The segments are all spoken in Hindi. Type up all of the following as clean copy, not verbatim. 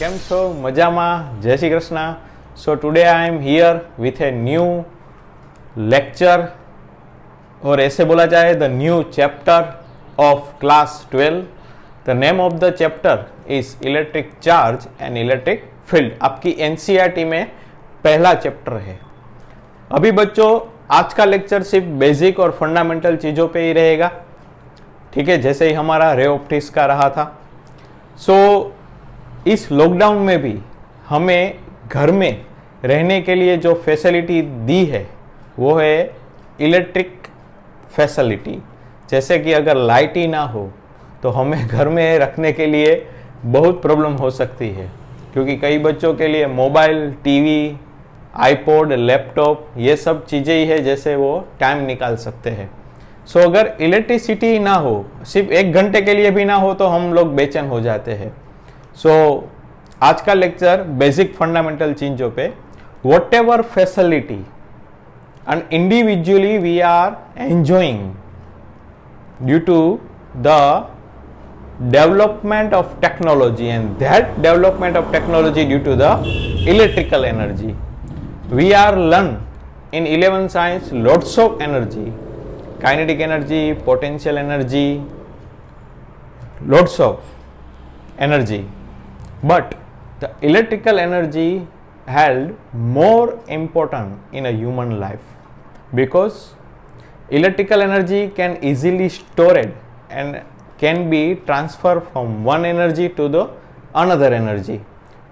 કેમ છો? મજામાં? જય Shri Krishna. So today I am here with a new lecture और ऐसे बोला जाए the new chapter of class 12. The name of the chapter is electric charge and electric field. आपकी एनसीईआरटी में पहला चैप्टर है. अभी बच्चों आज का लेक्चर सिर्फ बेसिक और फंडामेंटल चीज़ों पे ही रहेगा, ठीक है, जैसे ही हमारा रे ऑप्टिक्स का रहा था. सो इस लॉकडाउन में भी हमें घर में रहने के लिए जो फैसिलिटी दी है वो है इलेक्ट्रिक फैसिलिटी. जैसे कि अगर लाइट ही ना हो तो हमें घर में रखने के लिए बहुत प्रॉब्लम हो सकती है, क्योंकि कई बच्चों के लिए मोबाइल, टीवी, आईपॉड, लैपटॉप ये सब चीज़ें ही है जैसे वो टाइम निकाल सकते हैं. सो अगर इलेक्ट्रिसिटी ना हो, सिर्फ 1 घंटे के लिए भी ना हो तो हम लोग बेचैन हो जाते हैं. सो आज का लेक्चर बेसिक फंडामेंटल चीज़ों पे whatever facility and individually we are enjoying due to the development of technology, and that development of technology due to the electrical energy. We are learn in 11 science lots of energy, kinetic energy, potential energy, lots of energy, but the electrical energy held more important in a human life, because electrical energy can easily stored and can be transferred from one energy to the another energy.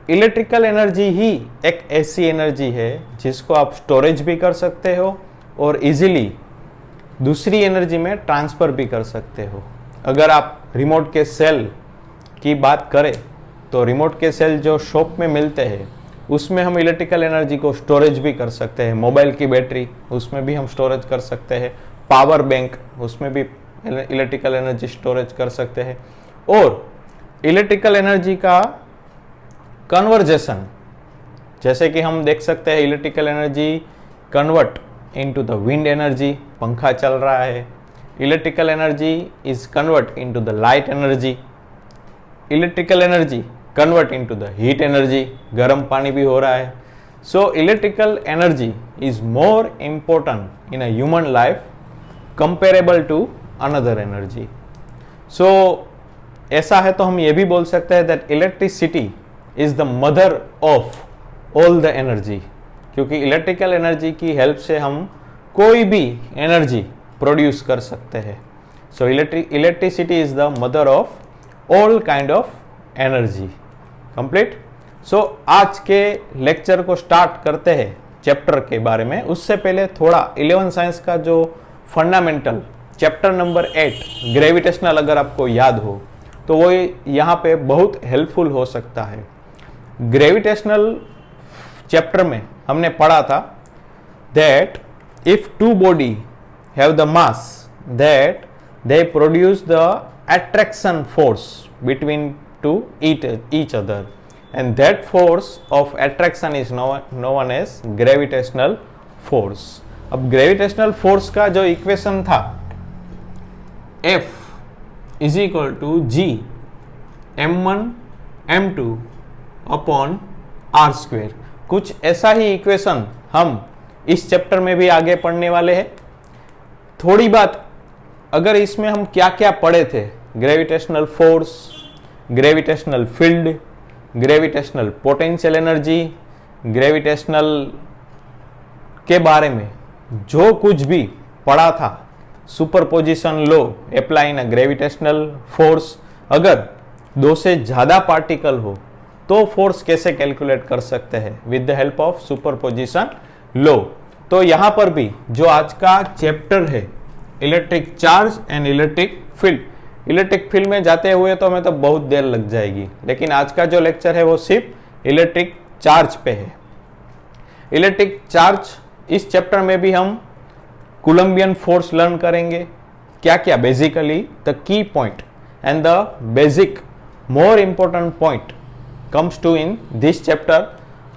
Electrical energy ही एक ऐसी एनर्जी है जिसको आप स्टोरेज भी कर सकते हो और इजीली दूसरी एनर्जी में ट्रांसफ़र भी कर सकते हो. अगर आप रिमोट के सेल की बात करें तो रिमोट के सेल जो शॉप में मिलते हैं उसमें हम इलेक्ट्रिकल एनर्जी को स्टोरेज भी कर सकते हैं. मोबाइल की बैटरी उसमें भी हम स्टोरेज कर सकते हैं. पावर बैंक उसमें भी इलेक्ट्रिकल एनर्जी स्टोरेज कर सकते हैं. और इलेक्ट्रिकल एनर्जी का कन्वर्जेशन जैसे कि हम देख सकते हैं, electrical energy convert into the wind energy. पंखा चल रहा है, electrical energy is convert into the light energy. Electrical energy convert into the heat energy, गर्म पानी भी हो रहा है. So electrical energy is more important in a human life comparable to another energy. So ऐसा है तो हम ये भी बोल सकते हैं that electricity is the mother of all the energy, क्योंकि इलेक्ट्रिकल एनर्जी की हेल्प से हम कोई भी एनर्जी प्रोड्यूस कर सकते हैं. So electricity is the mother of all kind of energy. Complete. So आज के लेक्चर को स्टार्ट करते हैं चैप्टर के बारे में. उससे पहले थोड़ा 11 साइंस का जो फंडामेंटल चैप्टर नंबर 8 ग्रेविटेशनल अगर आपको याद हो तो वो यहाँ पे बहुत हेल्पफुल हो सकता है. ग्रेविटेशनल चैप्टर में हमने पढ़ा था that if two body have the mass that they produce the attraction force between two each other, and that force of attraction is known as gravitational force. अब ग्रेविटेशनल फोर्स का जो इक्वेशन था F is equal to G m1 m2 upon r square. कुछ ऐसा ही इक्वेशन हम इस चैप्टर में भी आगे पढ़ने वाले हैं. थोड़ी बात अगर इसमें हम क्या क्या पढ़े थे, gravitational force, gravitational field, gravitational potential energy, gravitational के बारे में जो कुछ भी पढ़ा था, superposition law apply in gravitational force, अगर 2 से ज़्यादा पार्टिकल हो तो फोर्स कैसे कैलकुलेट कर सकते हैं with the help of superposition law. तो यहाँ पर भी जो आज का चैप्टर है electric charge and electric field, electric field में जाते हुए तो हमें तो बहुत देर लग जाएगी, लेकिन आज का जो लेक्चर है वो सिर्फ इलेक्ट्रिक चार्ज पे है. इलेक्ट्रिक चार्ज इस चैप्टर में भी हम कोलंबियन फोर्स लर्न करेंगे. क्या क्या basically the key point and the basic more important point comes to in this chapter.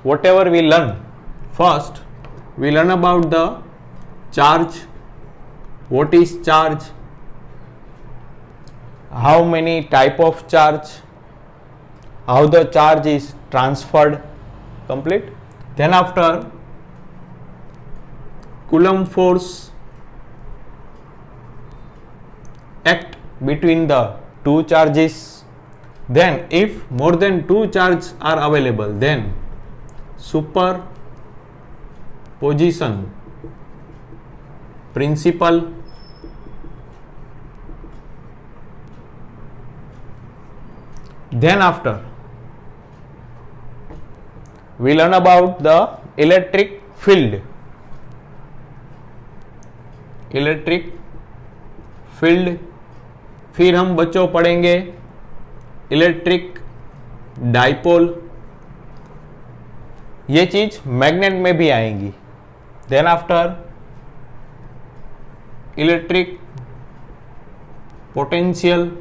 Whatever we learn, first we learn about the charge, what is charge, how many type of charge, how the charge is transferred, complete. Then after, Coulomb force act between the two charges. Then if more than two charges are available, then superposition principle. Then after, we learn about the electric field. Electric field, फिर हम बच्चों पढ़ेंगे इलेक्ट्रिक डाइपोल, ये चीज मैग्नेट में भी आएंगी. Then after electric potential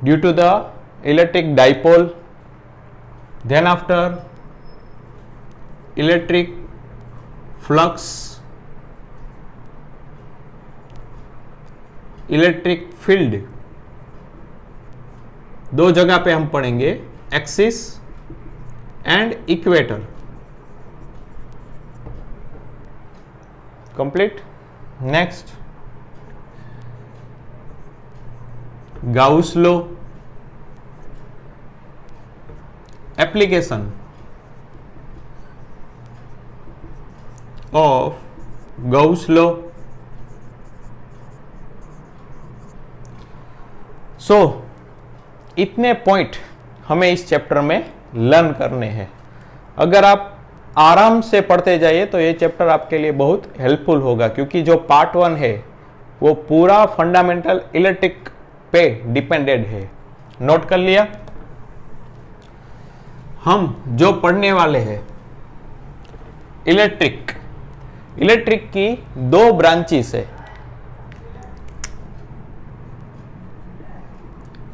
due to the electric dipole. Then after electric flux, electric field. दो जगह पे हम पढ़ेंगे, axis and equator. Complete. Next, Gauss law, application of Gauss law. So इतने पॉइंट हमें इस चैप्टर में लर्न करने हैं. अगर आप आराम से पढ़ते जाइए तो ये चैप्टर आपके लिए बहुत हेल्पफुल होगा, क्योंकि जो पार्ट 1 है वो पूरा फंडामेंटल इलेक्ट्रिक पे डिपेंडेड है. नोट कर लिया. हम जो पढ़ने वाले हैं इलेक्ट्रिक, इलेक्ट्रिक की दो ब्रांचेस है.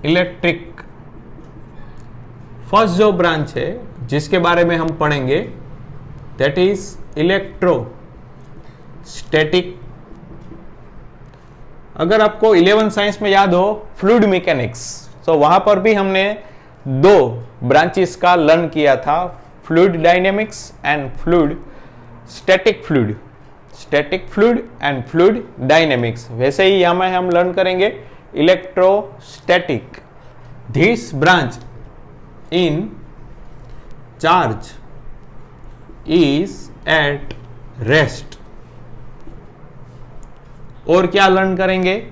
इलेक्ट्रिक फर्स्ट जो ब्रांच है जिसके बारे में हम पढ़ेंगे, दैट इज इलेक्ट्रोस्टैटिक. अगर आपको 11 साइंस में याद हो फ्लूइड मैकेनिक्स, तो वहां पर भी हमने दो ब्रांचेस का लर्न किया था, fluid dynamics and fluid static fluid, static fluid and fluid dynamics. वैसे ही यहां में हम लर्न करेंगे electrostatic. This branch in charge is at rest. और क्या लर्न करेंगे,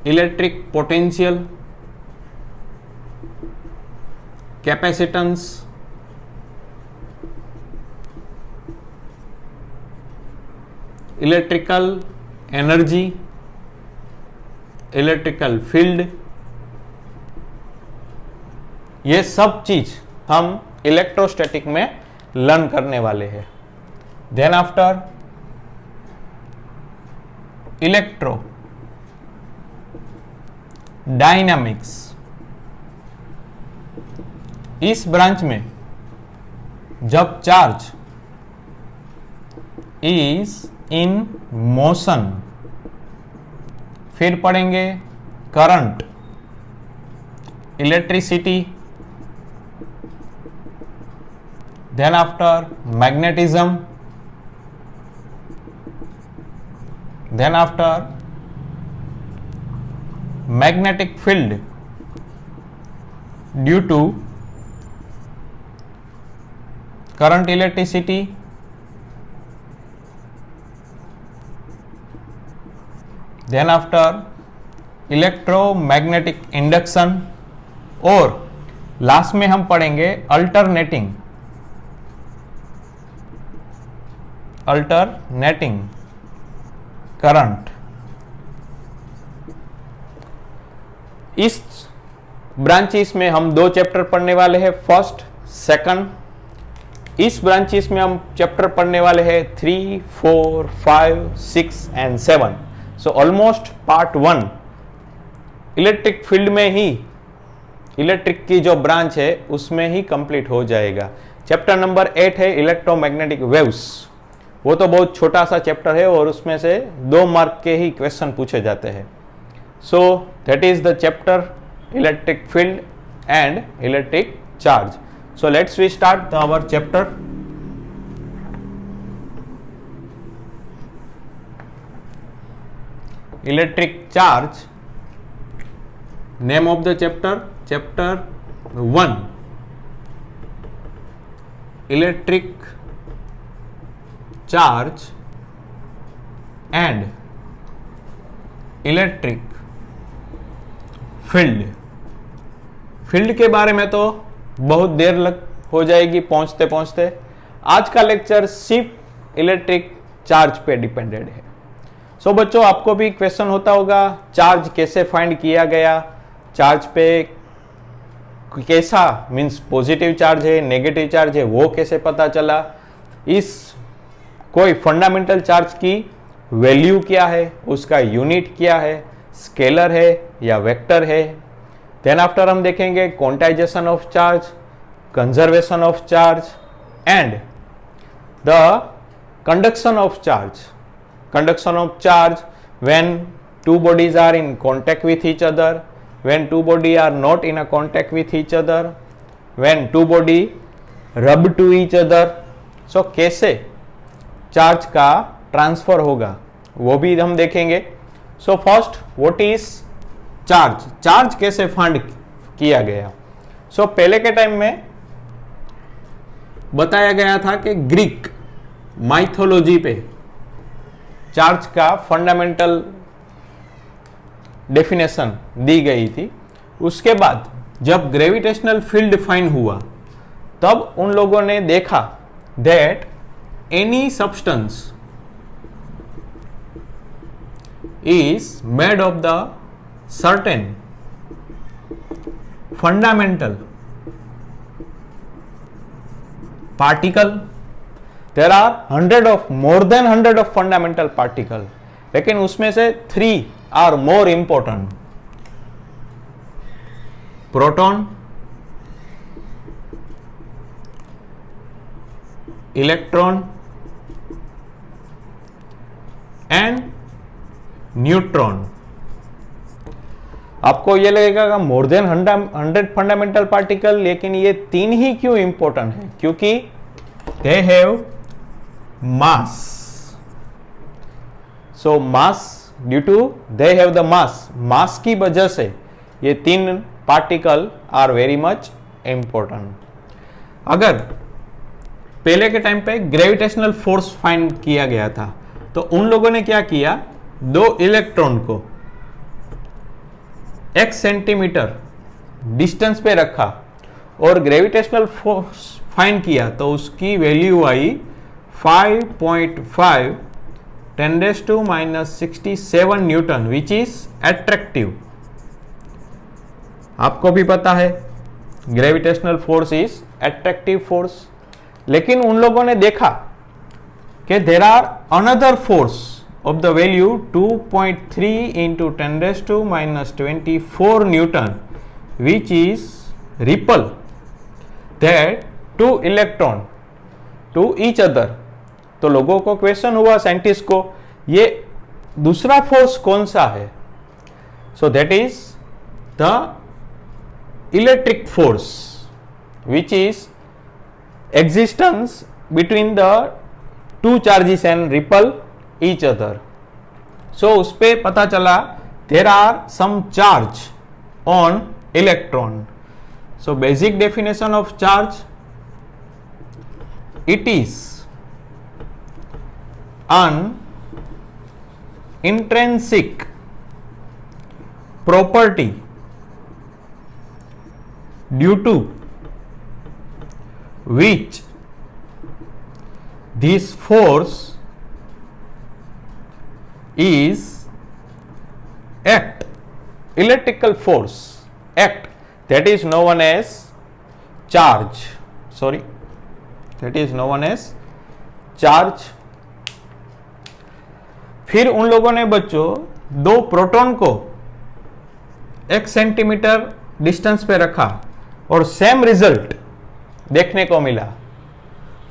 electric potential, capacitance, electrical energy, electrical field. ये सब चीज हम इलेक्ट्रोस्टैटिक में लर्न करने वाले हैं. Then after electrodynamics. इस ब्रांच में जब चार्ज इज इन मोशन, फिर पढ़ेंगे current, electricity. Then after magnetism. Then after magnetic field due to current, electricity. Then after electromagnetic induction. और लास्ट में हम पढ़ेंगे अल्टरनेटिंग, अल्टरनेटिंग करंट. इस ब्रांचेस में हम दो चैप्टर पढ़ने वाले हैं, फर्स्ट सेकंड. इस ब्रांचेस में हम चैप्टर पढ़ने वाले हैं 3, 4, 5, 6 and 7. So almost part 1 electric field में ही, इलेक्ट्रिक की जो ब्रांच है उसमें ही कंप्लीट हो जाएगा. चैप्टर नंबर 8 है इलेक्ट्रोमैग्नेटिक वेव्स. वो तो बहुत छोटा सा चैप्टर है और उसमें से 2 मार्क के ही क्वेश्चन पूछे जाते हैं. So that is the chapter electric field and electric charge. So let's we start our chapter. Electric charge. Name of the chapter, chapter 1, electric charge and electric field के बारे में तो बहुत देर लग हो जाएगी पहुंचते पहुंचते। आज का लेक्चर सिर्फ इलेक्ट्रिक चार्ज पे डिपेंडेड है। सो बच्चों, आपको भी क्वेश्चन होता होगा चार्ज कैसे फाइंड किया गया, चार्ज पे कैसा मीन्स पॉजिटिव चार्ज है नेगेटिव चार्ज है वो कैसे पता चला, इस कोई फंडामेंटल चार्ज की वैल्यू क्या है, उसका यूनिट क्या है, स्केलर है या वेक्टर है। देन आफ्टर हम देखेंगे quantization of charge, conservation of charge and the conduction of charge. Conduction of charge when two bodies are in contact with each other, when two bodies are not in a contact with each other, when two body rub to each other। so कैसे चार्ज का ट्रांसफर होगा वो भी हम देखेंगे। So first what is charge, charge कैसे फाइंड किया गया। सो पहले के टाइम में बताया गया था कि ग्रीक माइथोलॉजी पे चार्ज का फंडामेंटल डेफिनेशन दी गई थी। उसके बाद जब ग्रेविटेशनल फील्ड फाइंड हुआ तब उन लोगों ने देखा that any substance is made of the certain fundamental particle। there are more than 100 of fundamental particle, लेकिन उसमें से 3 are more important: proton, electron and neutron. आपको ये लगेगा मोर देन 100 फंडामेंटल पार्टिकल, लेकिन ये 3 ही क्यों इंपॉर्टेंट है, क्योंकि they have mass. So mass, due to they have the mass की वजह से ये 3 particle are very much important. अगर पहले के टाइम पे ग्रेविटेशनल फोर्स फाइंड किया गया था तो उन लोगों ने क्या किया, 2 इलेक्ट्रॉन को 1 सेंटीमीटर डिस्टेंस पे रखा और ग्रेविटेशनल फोर्स फाइंड किया तो उसकी वैल्यू आई 5.5 10⁻⁻⁻67 न्यूटन, विच इज एट्रैक्टिव। आपको भी पता है gravitational force is attractive force. लेकिन उन लोगों ने देखा कि there are another force of the value 2.3 into 10⁻⁻24 Newton, which is repel that 2 electron to each other। तो लोगों को क्वेश्चन हुआ साइंटिस्ट को, ये दूसरा फोर्स कौन सा है। So that is the electric force which is existence between the 2 charges and repel each other। so उस पे पता चला there are some charge on electron। so basic definition of charge, it is an intrinsic property due to which this force is act, electrical force act, that is known as charge, that is known as charge। फिर उन लोगों ने बच्चों 2 प्रोटॉन को 1 सेंटीमीटर डिस्टेंस पे रखा और सेम रिजल्ट देखने को मिला।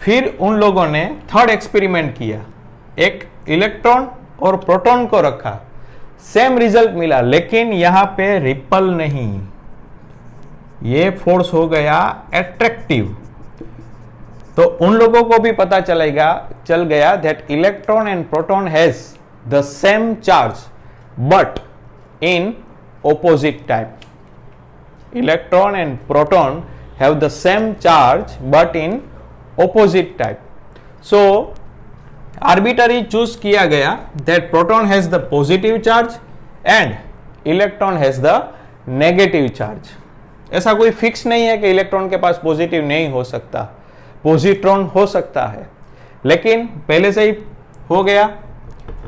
फिर उन लोगों ने थर्ड एक्सपेरिमेंट किया, एक इलेक्ट्रॉन और प्रोटॉन को रखा सेम रिजल्ट मिला, लेकिन यहां पे रिपल नहीं, ये फोर्स हो गया एट्रैक्टिव। तो उन लोगों को भी पता चल गया that electron and proton has the same charge but in opposite type. Electron and proton have the same charge but in opposite type. So arbitrary choose किया गया that proton has the positive charge and electron has the negative charge. ऐसा कोई फिक्स नहीं है कि इलेक्ट्रॉन के पास पॉजिटिव नहीं हो सकता, पॉजिट्रॉन हो सकता है, लेकिन पहले से ही हो गया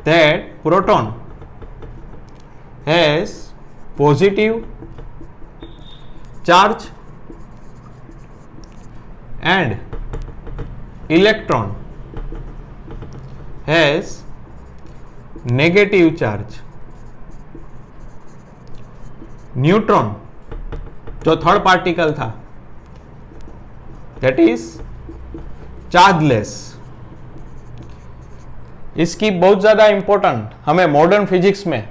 that proton has positive charge and electron has negative charge. Neutron जो थर्ड पार्टिकल था दैट इज चार्जलेस। इसकी बहुत ज्यादा इंपॉर्टेंट हमें मॉडर्न फिजिक्स में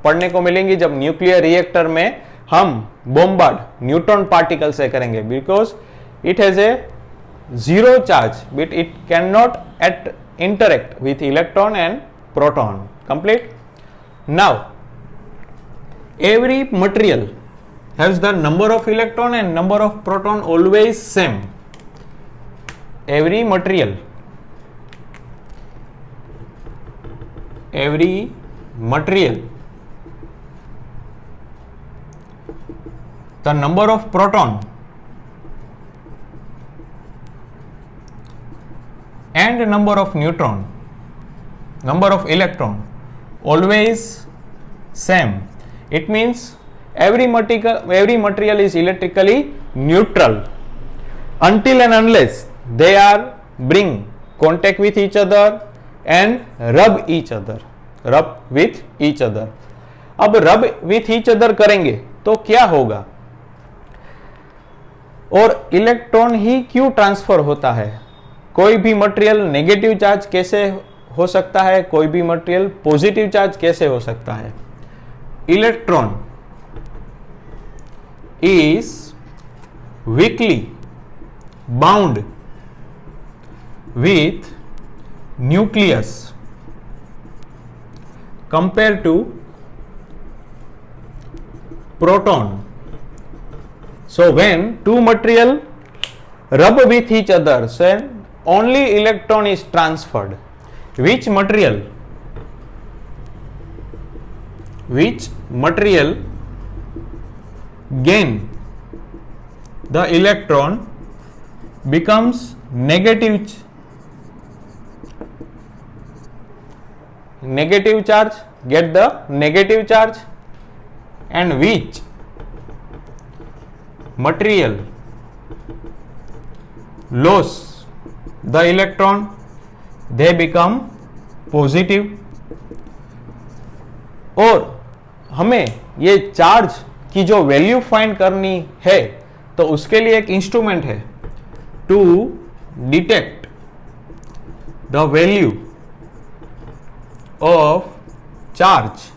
पढ़ने को मिलेंगी जब न्यूक्लियर रिएक्टर में हम बॉम्बार्ड न्यूट्रॉन पार्टिकल से करेंगे, because it has A zero charge but it cannot interact with electron and proton. Complete. Now every material has the number of electron and number of proton always same. Every material the number of proton and number of neutron, number of electron always same. It means every material is electrically neutral until and unless they are bring contact with each other and rub with each other. अब rub with each other करेंगे तो क्या होगा, और इलेक्ट्रॉन ही क्यों ट्रांसफर होता है। कोई भी मटेरियल नेगेटिव चार्ज कैसे हो सकता है, कोई भी मटेरियल पॉजिटिव चार्ज कैसे हो सकता है। Electron is weakly bound with nucleus compare to proton. So when two material rub with each other, so only electron is transferred. Which material gain the electron becomes negative charge, get the negative charge, and which material lose the electron, they become positive. और हमें ये चार्ज की जो वैल्यू फाइंड करनी है तो उसके लिए एक इंस्ट्रूमेंट है to detect the value of charge.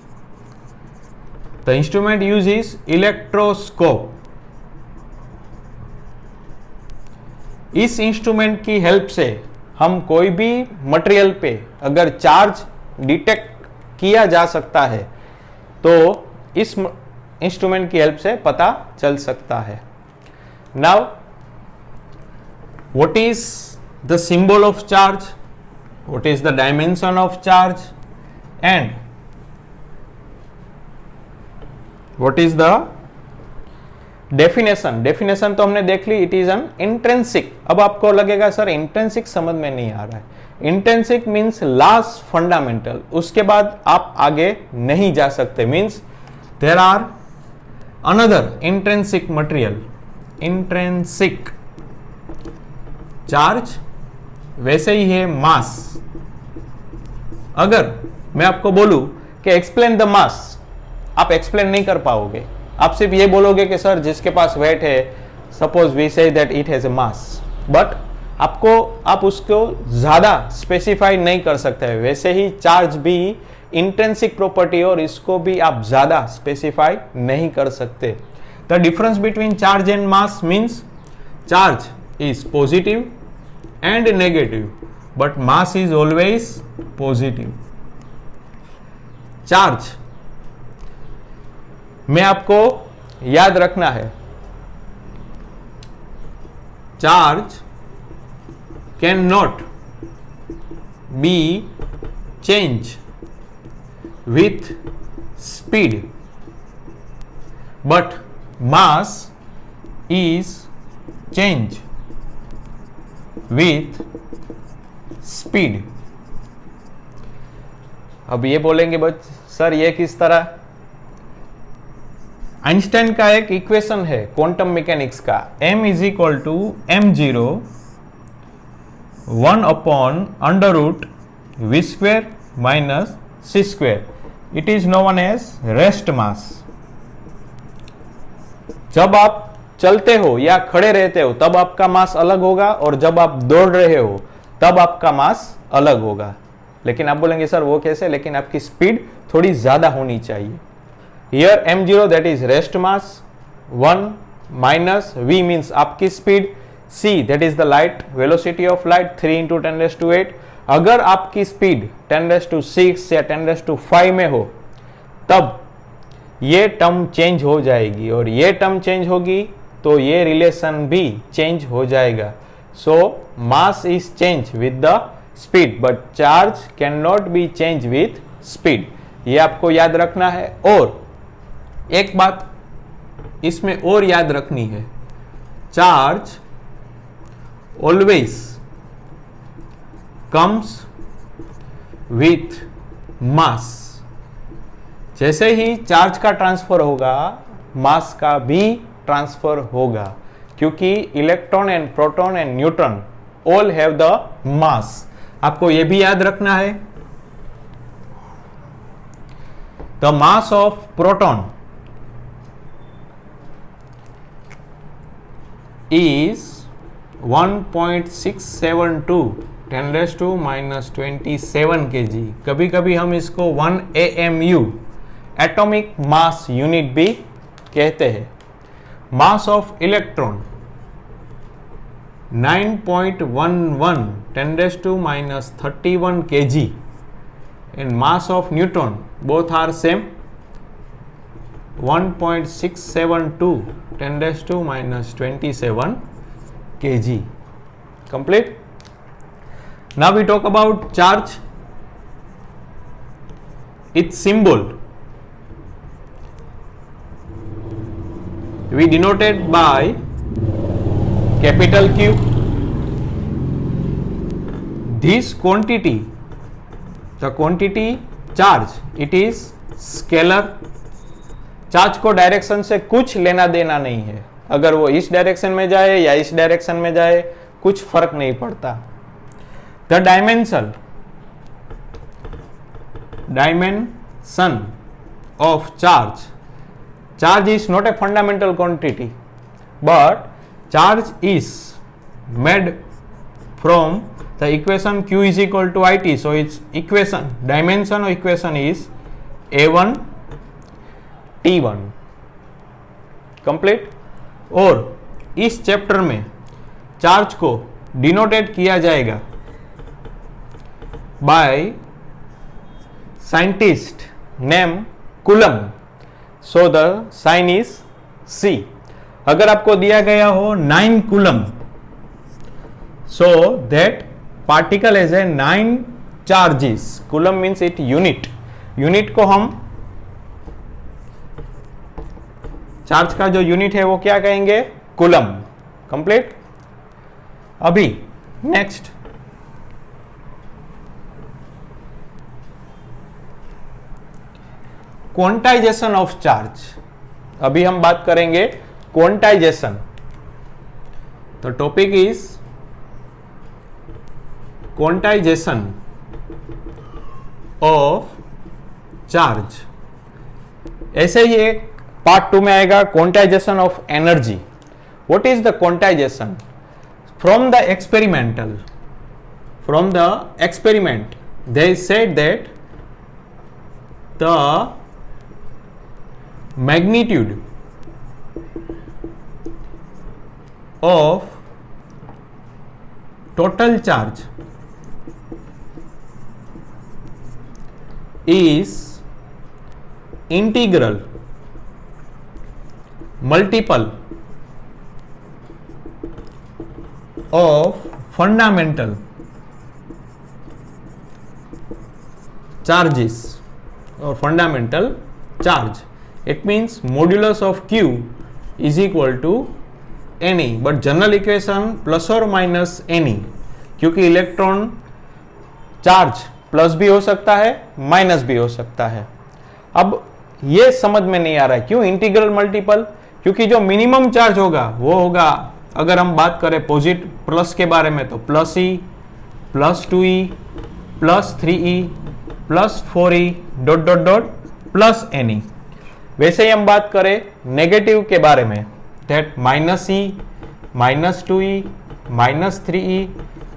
The instrument use is electroscope. इस इंस्ट्रूमेंट की हेल्प से हम कोई भी मटेरियल पे अगर चार्ज डिटेक्ट किया जा सकता है तो इस इंस्ट्रूमेंट की हेल्प से पता चल सकता है। Now what is the symbol of charge, what is the dimension of charge, and what is the definition तो हमने देख ली, इट इज एन इंट्रिंसिक। अब आपको लगेगा सर इंट्रिंसिक समझ में नहीं आ रहा है। इंट्रिंसिक मीन्स लास्ट फंडामेंटल, उसके बाद आप आगे नहीं जा सकते। Means there are another intrinsic material, intrinsic charge वैसे ही है मास। अगर मैं आपको बोलूं कि एक्सप्लेन द मास, आप एक्सप्लेन नहीं कर पाओगे। आप सिर्फ ये बोलोगे कि सर जिसके पास वेट है, suppose we say that it has a mass, but आप उसको ज्यादा स्पेसिफाई नहीं कर सकते हैं। वैसे ही चार्ज भी इंट्रिंसिक प्रॉपर्टी और इसको भी आप ज्यादा स्पेसिफाई नहीं कर सकते. The difference between charge and mass means charge is positive and negative but mass is always positive. Charge में आपको याद रखना है, charge can not be change with speed but mass is change with speed. अब ये बोलेंगे बच सर ये किस तरह? आइंस्टाइन का एक इक्वेशन है क्वांटम मैकेनिक्स का, m is equal to m0 1/√v² minus c². It is known as rest mass. जब आप चलते हो या खड़े रहते हो तब आपका मास अलग होगा और जब आप दौड़ रहे हो तब आपका मास अलग होगा. लेकिन आप बोलेंगे सर वो कैसे? लेकिन आपकी स्पीड थोड़ी ज्यादा होनी चाहिए. Here m0 that is rest mass, 1 minus v means आपकी speed, c that is the light velocity of light, 3 × 10⁸. अगर आपकी स्पीड 10⁶ या 10⁵ में हो तब ये टर्म चेंज हो जाएगी और ये टर्म चेंज होगी तो ये रिलेशन भी चेंज हो जाएगा. So mass is change with the speed but charge can not be change with speed. ये आपको याद रखना है. और एक बात इसमें और याद रखनी है, charge always comes with mass. जैसे ही चार्ज का ट्रांसफर होगा मास का भी ट्रांसफर होगा क्योंकि electron and proton and neutron all have the मास. आपको यह भी याद रखना है, the mass of proton is 1.672 10⁻⁻27 kg. कभी कभी हम इसको 1 AMU एटॉमिक मास यूनिट भी कहते हैं. Mass of electron 9.11 10⁻31 kg and mass of neutron both are same 1.672 10⁻27 kg. Complete. Now we talk about charge. Its symbol we denoted by capital Q. This quantity, the quantity charge, it is scalar. Charge को डायरेक्शन से कुछ लेना देना नहीं है. अगर वो इस डायरेक्शन में जाए या इस डायरेक्शन में जाए कुछ फर्क नहीं पड़ता. The dimension of charge is not a fundamental quantity but charge is made from the equation Q is equal to IT. So its equation, dimension of equation is A1 T1. Complete. और इस चैप्टर में चार्ज को डिनोटेड किया जाएगा by scientist name coulomb. So the sign is C. अगर आपको दिया गया हो 9 coulomb, so that particle as a 9 charges. Coulomb means it unit. Unit को हम चार्ज का जो यूनिट है वो क्या कहेंगे? कूलम. कंप्लीट. अभी नेक्स्ट क्वांटाइजेशन ऑफ चार्ज. अभी हम बात करेंगे क्वांटाइजेशन. तो topic is quantization of charge. ऐसे ही एक पार्ट 2 में आएगा quantization of energy. What is the quantization? From the experiment they said that the magnitude of total charge is integral multiple of fundamental charges or fundamental charge. It means modulus of Q is equal to Ne, but general equation plus or minus Ne, क्योंकि इलेक्ट्रॉन चार्ज प्लस भी हो सकता है माइनस भी हो सकता है। अब ये समझ में नहीं आ रहा है क्यों इंटीग्रल मल्टीपल, क्योंकि जो मिनिमम चार्ज होगा वो होगा, अगर हम बात करें पॉजिटिव प्लस के बारे में तो plus E plus 2e plus 3e plus 4e dot dot dot plus Ne। वैसे ही हम बात करें नेगेटिव के बारे में, that minus e minus 2e minus 3e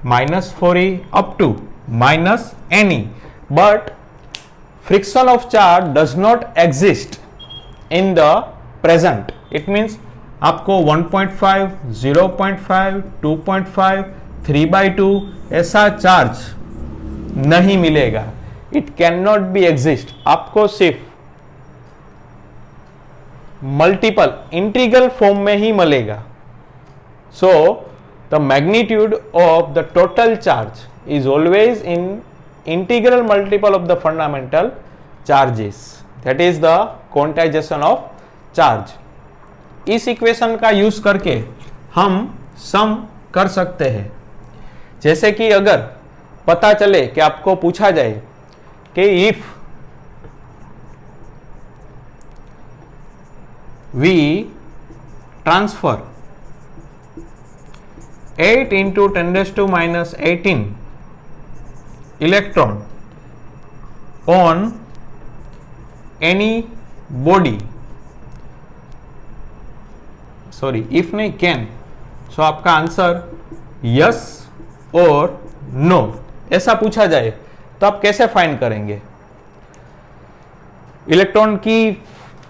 minus 4e up to minus Ne, but friction of charge does not exist in the present. It means आपको 1.5, 0.5, 2.5, 3/2 ऐसा चार्ज नहीं मिलेगा। It cannot be exist। आपको सिर्फ मल्टीपल इंटीग्रल फॉर्म में ही मिलेगा। So the magnitude of the total charge is always in integral multiple of the fundamental charges, that is the quantization of charge। इस इक्वेशन का यूज करके हम सम कर सकते हैं। जैसे कि अगर पता चले कि आपको पूछा जाए कि if we transfer 8 into 10 raised to minus 18 electron on any body, sorry if नहीं कैन, सो आपका आंसर यस और नो ऐसा पूछा जाए तो आप कैसे फाइंड करेंगे? इलेक्ट्रॉन की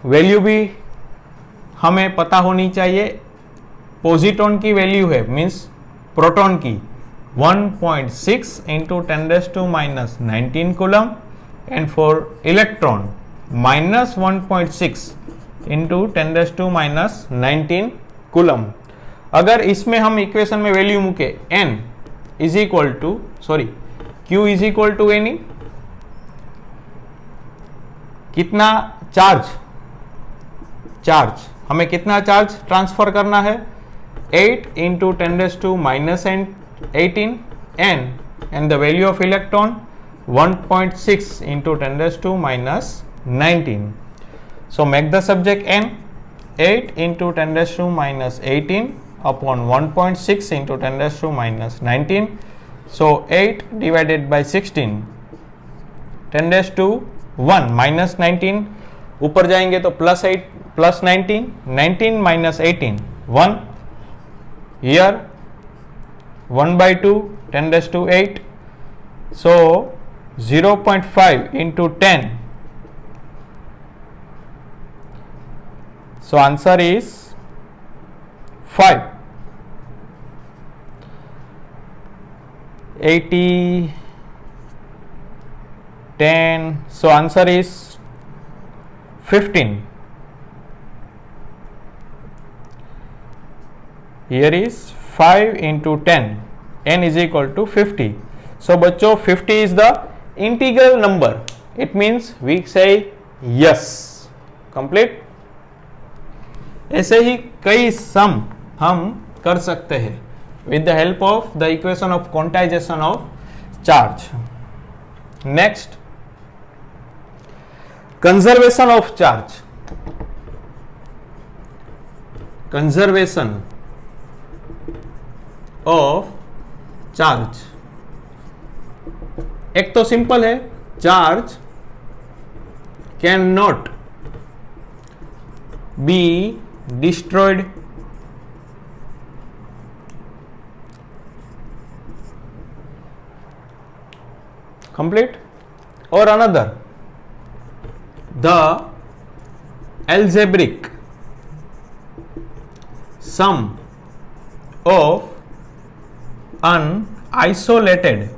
वैल्यू भी हमें पता होनी चाहिए, पोजिट्रॉन की वैल्यू है मीन्स प्रोटॉन की 1.6 into 10 raised to minus 19 coulomb, and for electron minus 1.6 into 10 raised to minus 19 coulomb। अगर इसमें हम इक्वेशन में वैल्यू मूके n is equal to q is equal to Ne, कितना चार्ज हमें कितना चार्ज ट्रांसफर करना है? 8 into 10 raised to minus 18 n, and the value of electron 1.6 into 10 raised to minus 19. So make the subject n, 8 into 10 raised to minus 18 upon 1.6 into 10 raised to minus 19. So 8 divided by 16, 10 raised to 1 minus 19, ऊपर जाएंगे तो plus 8 plus 19, 19 minus 18 1, here 1/2 10 raised to 8, so 0.5 into 10, so answer is 5। 80 10, so answer is 15। Here is 5 into 10, n is equal to 50। So बच्चों 50 is the integral number, it means we say yes। complete। ऐसे ही कई सम हम कर सकते हैं with the help of the equation of quantization of charge। next, conservation of charge। conservation of charge एक तो सिंपल है, charge can not be destroyed, complete. और another the algebraic sum of an isolated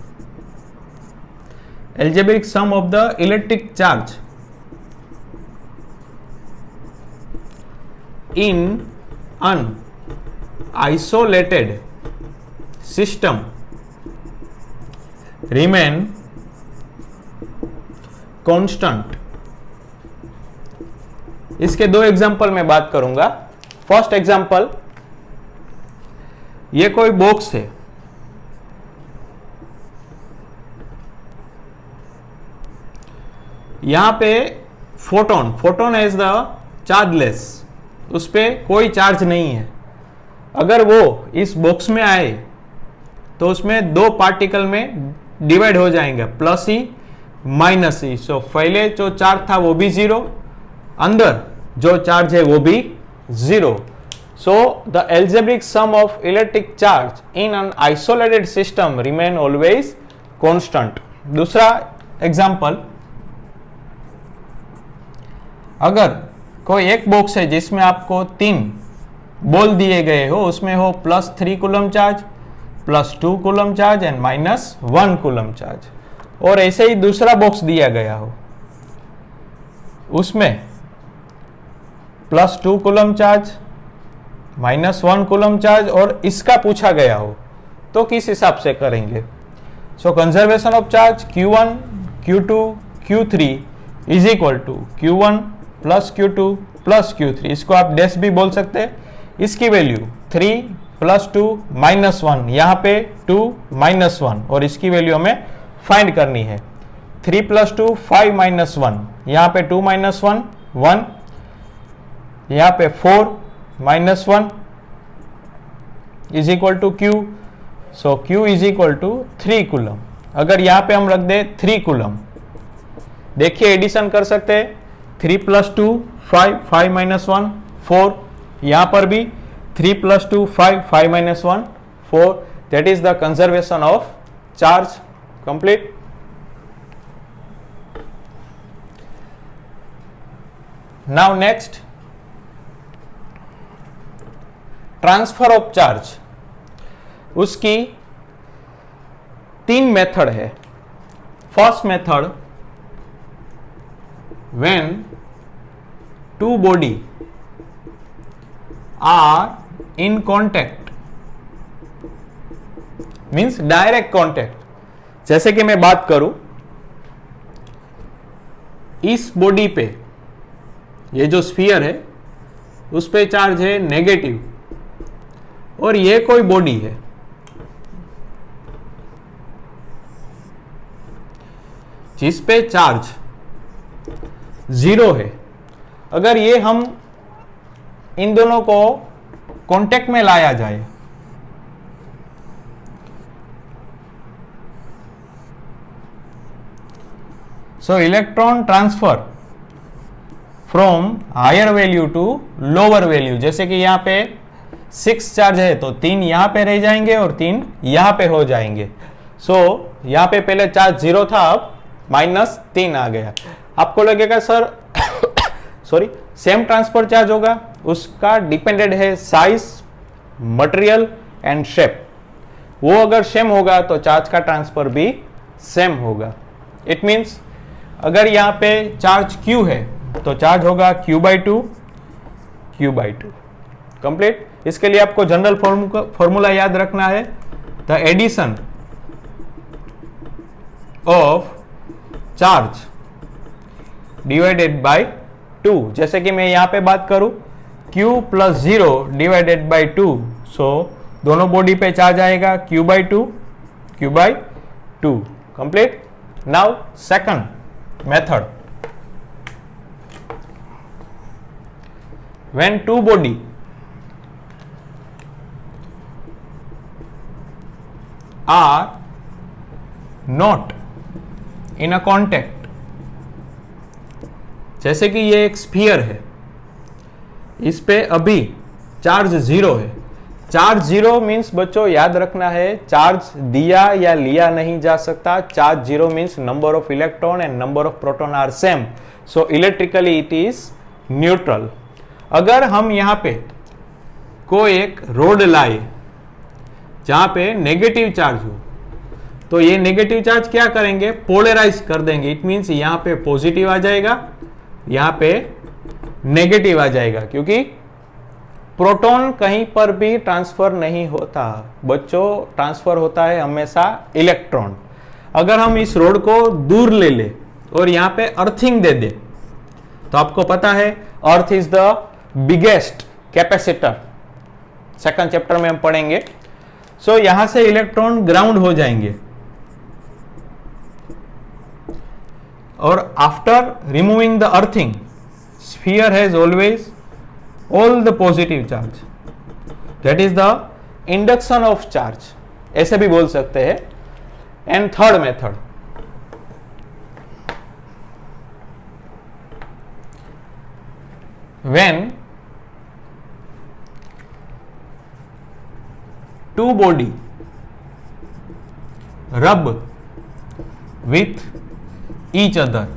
algebraic sum of the electric charge in an isolated system remain constant। इसके दो एग्जांपल मैं बात करूंगा। फर्स्ट एग्जांपल, ये कोई बॉक्स है, यहां पे फोटोन इज द चार्जलेस, उस पे कोई चार्ज नहीं है। अगर वो इस बॉक्स में आए तो उसमें दो पार्टिकल में डिवाइड हो जाएंगे, प्लस ई माइनस ई। सो पहले जो चार्ज था वो भी जीरो, अंदर जो चार्ज है वो भी zero. So the algebraic sum of electric charge in an isolated system remain always constant। दूसरा एग्जांपल, अगर कोई एक बॉक्स है जिसमें आपको 3 बॉल दिए गए हो, उसमें हो +3 coulomb charge, +2 coulomb charge and -1 coulomb charge, और ऐसे ही दूसरा बॉक्स दिया गया हो, उसमें +2 कूलम चार्ज, -1 कूलम चार्ज, और इसका पूछा गया हो, तो किस हिसाब से करेंगे? So conservation of charge Q1, Q2, Q3 is equal to Q1 + Q2 + Q3। इसको आप डैश भी बोल सकते हैं। इसकी वैल्यू 3 + 2 -1, यहाँ पे 2 -1, और इसकी वैल्यू हमें फाइंड करनी है। 3 + 2 5 -1, यहाँ पे 2 -1 1, यहाँ पे 4 -1 is equal to Q। So Q is equal to 3 coulomb. अगर यहाँ पे हम रख दे 3 कूलम, देखिए एडिशन कर सकते हैं, 3 + 2 5 5 -1 4, यहाँ पर भी 3 + 2 5 5 -1 4। That is the conservation of charge complete. Now next, transfer of charge. उसकी 3 मेथड है। First method, when 2 body are in contact, means direct contact। जैसे कि मैं बात करूं, इस बॉडी पे ये जो स्फीयर है उस पे चार्ज है नेगेटिव, और ये कोई बॉडी है जिस पे चार्ज 0 है। अगर ये हम इन दोनों को कांटेक्ट में लाया जाए, so electron transfer from higher value to lower value. जैसे कि यहाँ पे 6 चार्ज है तो 3 यहाँ पे रह जाएंगे और 3 यहाँ पे हो जाएंगे। सो यहाँ पे पहले चार्ज 0 था, अब -3 आ गया। आपको लगेगा sir sorry same transfer charge होगा, उसका डिपेंडेंट है साइज, मटेरियल एंड शेप। वो अगर सेम होगा तो चार्ज का ट्रांसफर भी सेम होगा। इट मींस अगर यहाँ पे चार्ज Q है तो चार्ज होगा Q/2 Q/2 कंप्लीट। इसके लिए आपको जनरल फॉर्मूला याद रखना है, the addition of charge divided by 2। जैसे कि मैं यहां पे बात करूं Q + 0 डिवाइडेड बाय 2, सो दोनों बॉडी पे चार्ज आएगा Q/2 Q/2 complete. Now second method, when 2 body are not in a contact। जैसे कि ये एक स्फीयर है, इस पे अभी चार्ज 0 है। चार्ज 0 मीन्स बच्चों याद रखना है, चार्ज दिया या लिया नहीं जा सकता। Charge 0 means number of electron and number of proton are same. So electrically it is neutral. अगर हम यहाँ पे कोई एक रोड लाए जहां पे नेगेटिव चार्ज हो, तो ये नेगेटिव चार्ज क्या करेंगे, पोलराइज कर देंगे। इट मींस यहां पे पॉजिटिव आ जाएगा, यहां पे नेगेटिव आ जाएगा, क्योंकि प्रोटॉन कहीं पर भी ट्रांसफर नहीं होता बच्चों, ट्रांसफर होता है हमेशा इलेक्ट्रॉन। अगर हम इस रोड को दूर ले ले और यहां पे अर्थिंग दे दे, तो आपको पता है earth is the biggest capacitor, second chapter में हम पढ़ेंगे। सो यहां से इलेक्ट्रॉन ग्राउंड हो जाएंगे, और after removing the earthing, sphere has always all the positive charge, that is the induction of charge, ऐसे भी बोल सकते हैं। And third method, when two body rub with each other,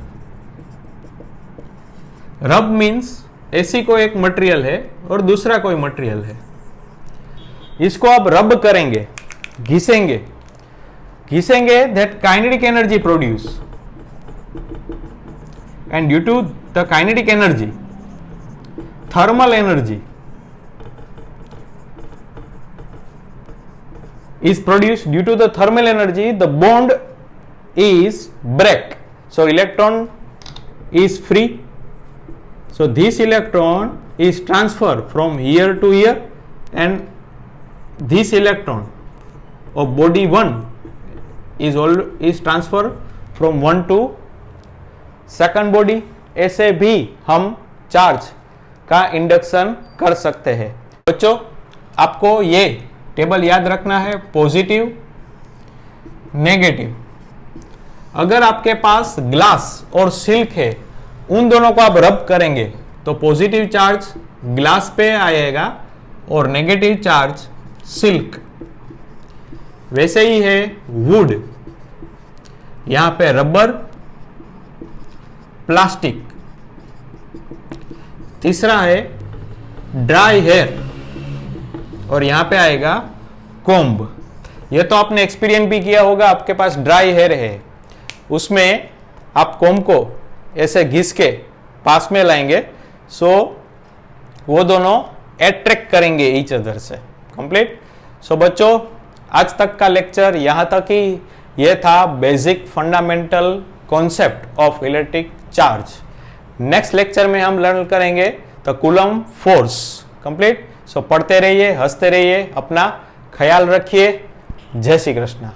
rub means ऐसी कोई एक मटेरियल है और दूसरा कोई मटेरियल है, इसको आप रब करेंगे, घिसेंगे, that kinetic energy produce, and due to the kinetic energy, thermal energy is produced. Due to the thermal energy, the bond is break, so electron is free. So this electron is transferred from here to here, and this electron of body 1 is transferred from 1 to second body. ऐसे भी हम चार्ज का इंडक्शन कर सकते हैं। बच्चों, आपको ये टेबल याद रखना है, पॉजिटिव, नेगेटिव। अगर आपके पास ग्लास और सिल्क है, उन दोनों को आप रब करेंगे तो पॉजिटिव चार्ज ग्लास पे आएगा और नेगेटिव चार्ज सिल्क। वैसे ही है वुड, यहां पे रबर, प्लास्टिक। तीसरा है ड्राई हेयर, और यहां पे आएगा कोम्ब। ये तो आपने एक्सपीरियंस भी किया होगा, आपके पास ड्राई हेयर है, उसमें आप कोम्ब को ऐसे घिस के पास में लाएंगे, सो वो दोनों अट्रैक्ट करेंगे ईच अदर से। कंप्लीट। सो बच्चों, आज तक का लेक्चर यहाँ तक ही, ये था basic fundamental concept of electric charge. Next lecture में हम लर्न करेंगे द कूलम फोर्स। कंप्लीट। सो पढ़ते रहिए, हंसते रहिए, अपना ख्याल रखिए। जय श्री कृष्ण।